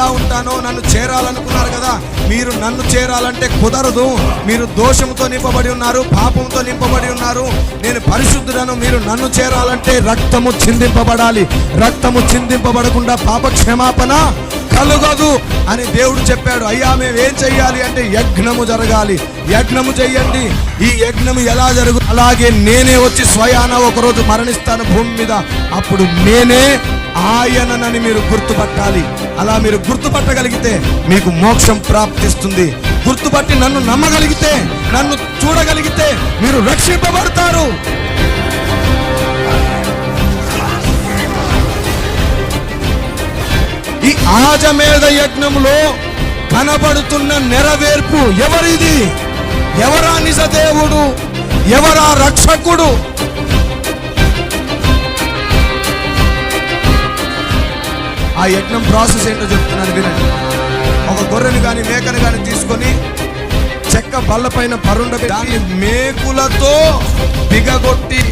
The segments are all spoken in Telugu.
ఎలా ఉంటానో నన్ను చేరాలనుకున్నారు కదా, మీరు నన్ను చేరాలంటే కుదరదు. మీరు దోషంతో నింపబడి ఉన్నారు, పాపంతో నింపబడి ఉన్నారు. నేను పరిశుద్ధులను. మీరు నన్ను చేరాలంటే రక్తము చిందింపబడాలి. రక్తము చిందింపబడకుండా పాప క్షమాపణ కలుగదు అని దేవుడు చెప్పాడు. అయ్యా మేము ఏం చెయ్యాలి అంటే యజ్ఞము జరగాలి. యజ్ఞము చెయ్యండి. ఈ యజ్ఞము ఎలా జరుగు, అలాగే నేనే వచ్చి స్వయాన ఒకరోజు మరణిస్తాను భూమి మీద. అప్పుడు నేనే ఆయననని మీరు గుర్తుపట్టాలి. అలా మీరు గుర్తుపట్టగలిగితే మీకు మోక్షం ప్రాప్తిస్తుంది. గుర్తుపట్టి నన్ను నమ్మగలిగితే, నన్ను చూడగలిగితే మీరు రక్షింపబడతారు. ఈ ఆజమేధ యజ్ఞంలో కనబడుతున్న నెరవేర్పు ఎవరిది? ఎవరా నిజ దేవుడు? ఎవరా రక్షకుడు? ఆ యజ్ఞం ప్రాసెస్ ఏంటో చెప్తున్నాను వినండి. ఒక గొర్రెను కానీ మేకను కానీ తీసుకొని చెక్క బల్ల పైన పరుండబెట్టి దాన్ని మేకులతో బిగగొట్టి,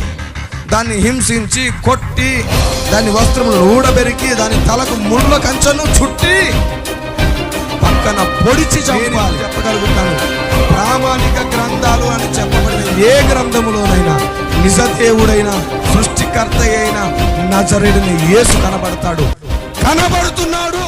దాన్ని హింసించి కొట్టి, దాని వస్త్రములు ఊడబెరికి, దాని తలకు ముళ్ళ కంచెను చుట్టి పక్కన పొడిచి చంపాలి. చెప్పగలుగుతాను, ప్రామాణిక గ్రంథాలు అని చెప్పబడిన ఏ గ్రంథములోనైనా నిజ దేవుడైన సృష్టికర్త అయిన నజరేయుడైన యేసు కనబడతాడు, కనబడుతున్నాడు.